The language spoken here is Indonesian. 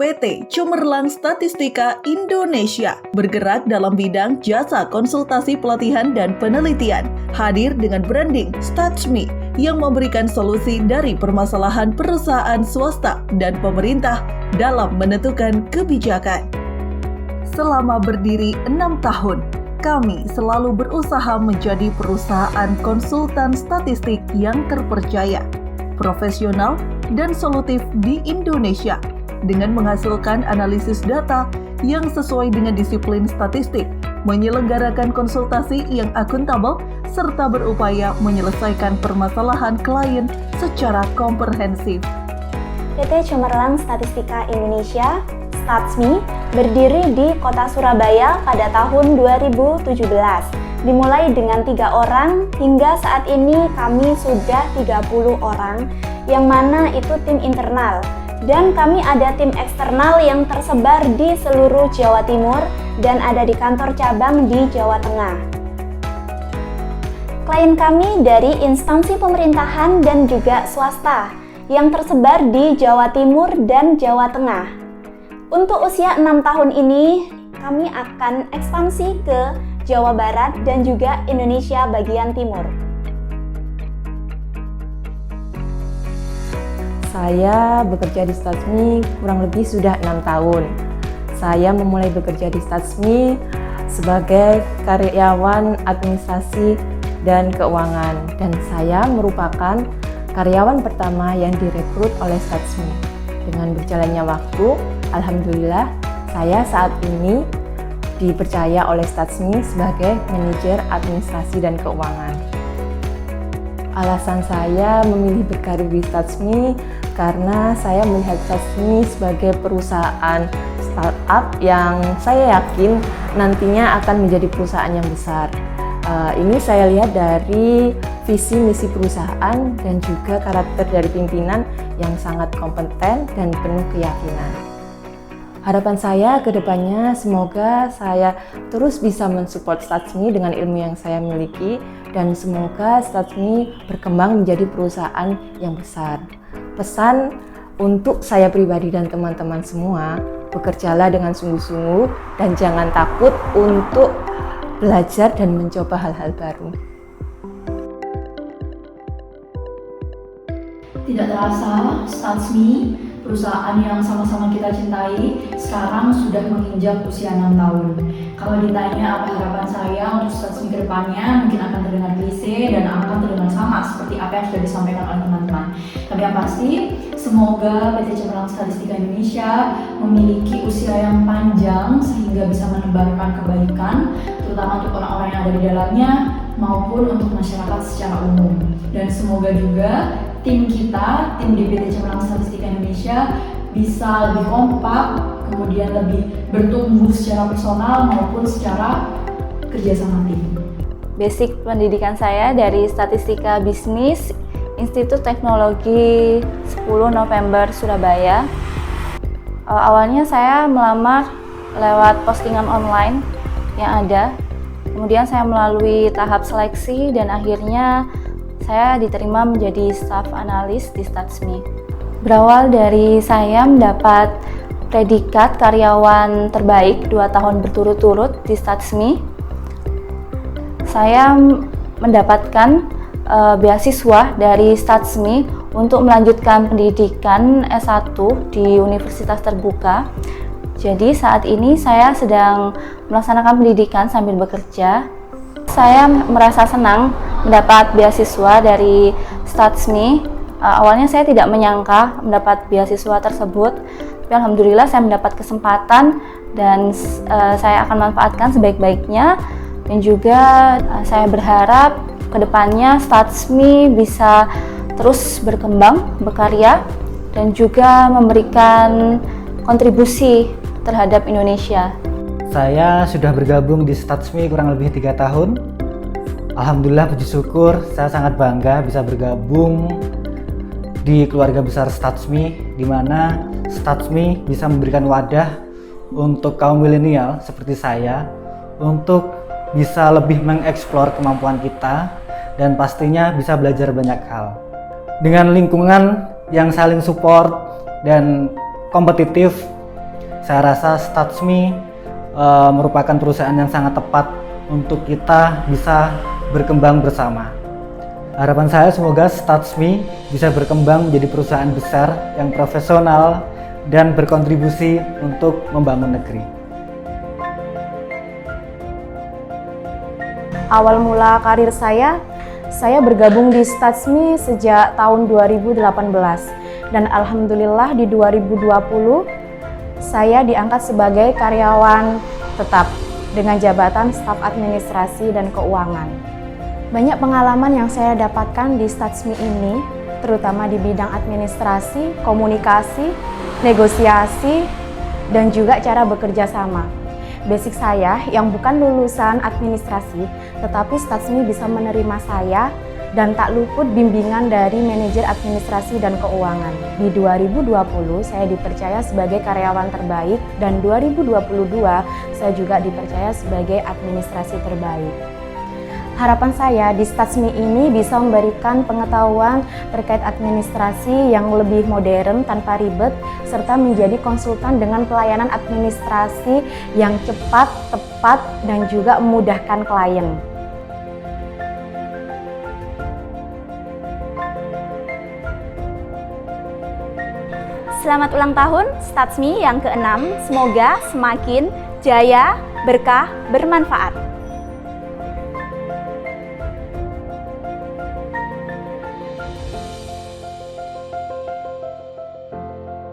PT Cemerlang Statistika Indonesia, bergerak dalam bidang jasa konsultasi pelatihan dan penelitian, hadir dengan branding StatsMe yang memberikan solusi dari permasalahan perusahaan swasta dan pemerintah dalam menentukan kebijakan. Selama berdiri 6 tahun, kami selalu berusaha menjadi perusahaan konsultan statistik yang terpercaya, profesional, dan solutif di Indonesia dengan menghasilkan analisis data yang sesuai dengan disiplin statistik, menyelenggarakan konsultasi yang akuntabel, serta berupaya menyelesaikan permasalahan klien secara komprehensif. PT Cemerlang Statistika Indonesia, StatsMe, berdiri di Kota Surabaya pada tahun 2017. Dimulai dengan 3 orang, hingga saat ini kami sudah 30 orang, yang mana itu tim internal. Dan kami ada tim eksternal yang tersebar di seluruh Jawa Timur dan ada di kantor cabang di Jawa Tengah. Klien kami dari instansi pemerintahan dan juga swasta yang tersebar di Jawa Timur dan Jawa Tengah. Untuk usia 6 tahun ini, kami akan ekspansi ke Jawa Barat dan juga Indonesia bagian timur. Saya bekerja di StatsMe kurang lebih sudah 6 tahun. Saya memulai bekerja di StatsMe sebagai karyawan administrasi dan keuangan, dan saya merupakan karyawan pertama yang direkrut oleh StatsMe. Dengan berjalannya waktu, alhamdulillah saya saat ini dipercaya oleh StatsMe sebagai manajer administrasi dan keuangan. Alasan saya memilih berkarir di StatsMe karena saya melihat StatsMe sebagai perusahaan startup yang saya yakin nantinya akan menjadi perusahaan yang besar. Ini saya lihat dari visi misi perusahaan dan juga karakter dari pimpinan yang sangat kompeten dan penuh keyakinan. Harapan saya ke depannya semoga saya terus bisa mensupport StatsMe dengan ilmu yang saya miliki dan semoga StatsMe berkembang menjadi perusahaan yang besar. Pesan untuk saya pribadi dan teman-teman semua, bekerjalah dengan sungguh-sungguh dan jangan takut untuk belajar dan mencoba hal-hal baru. Tidak terasa, StatsMe, perusahaan yang sama-sama kita cintai, sekarang sudah menginjak usia 6 tahun. Kalau ditanya apa harapan saya untuk StatsMe ke depannya, mungkin akan terdengar klise dan akan terdengar sama seperti apa yang sudah disampaikan oleh teman-teman. Tapi yang pasti, semoga PT Cemerlang Statistika Indonesia memiliki usia yang panjang sehingga bisa menebarkan kebaikan, terutama untuk orang-orang yang ada di dalamnya maupun untuk masyarakat secara umum. Dan semoga juga tim kita, tim di PT Cemerlang Statistika Indonesia bisa lebih kompak, kemudian lebih bertumbuh secara personal maupun secara kerjasama tim. Basic pendidikan saya dari Statistika Bisnis, Institut Teknologi 10 November Surabaya. Awalnya saya melamar lewat postingan online yang ada. Kemudian saya melalui tahap seleksi dan akhirnya saya diterima menjadi staf analis di StatsMe. Berawal dari saya mendapat predikat karyawan terbaik 2 tahun berturut-turut di StatsMe. Saya mendapatkan beasiswa dari StatsMe untuk melanjutkan pendidikan S1 di Universitas Terbuka. Jadi saat ini saya sedang melaksanakan pendidikan sambil bekerja. Saya merasa senang mendapat beasiswa dari StatsMe. Awalnya saya tidak menyangka mendapat beasiswa tersebut, tapi alhamdulillah saya mendapat kesempatan dan saya akan manfaatkan sebaik-baiknya. Dan juga saya berharap kedepannya StatsMe bisa terus berkembang, berkarya, dan juga memberikan kontribusi terhadap Indonesia. Saya sudah bergabung di StatsMe kurang lebih 3 tahun. Alhamdulillah, puji syukur, saya sangat bangga bisa bergabung di keluarga besar StatsMe, di mana StatsMe bisa memberikan wadah untuk kaum milenial seperti saya untuk bisa lebih mengeksplor kemampuan kita dan pastinya bisa belajar banyak hal. Dengan lingkungan yang saling support dan kompetitif, Saya rasa Statsme merupakan perusahaan yang sangat tepat untuk kita bisa berkembang bersama. Harapan saya semoga Statsme bisa berkembang menjadi perusahaan besar yang profesional dan berkontribusi untuk membangun negeri. Awal mula karir saya bergabung di Statsme sejak tahun 2018 dan alhamdulillah di 2020 saya diangkat sebagai karyawan tetap dengan jabatan staf administrasi dan keuangan. Banyak pengalaman yang saya dapatkan di Statsme ini, terutama di bidang administrasi, komunikasi, negosiasi, dan juga cara bekerja sama. Basic saya yang bukan lulusan administrasi, tetapi Statsme bisa menerima saya dan tak luput bimbingan dari manajer administrasi dan keuangan. Di 2020 saya dipercaya sebagai karyawan terbaik dan 2022 saya juga dipercaya sebagai administrasi terbaik. Harapan saya di Statsme ini bisa memberikan pengetahuan terkait administrasi yang lebih modern tanpa ribet, serta menjadi konsultan dengan pelayanan administrasi yang cepat, tepat, dan juga memudahkan klien. Selamat ulang tahun Statsme yang ke-6, semoga semakin jaya, berkah, bermanfaat.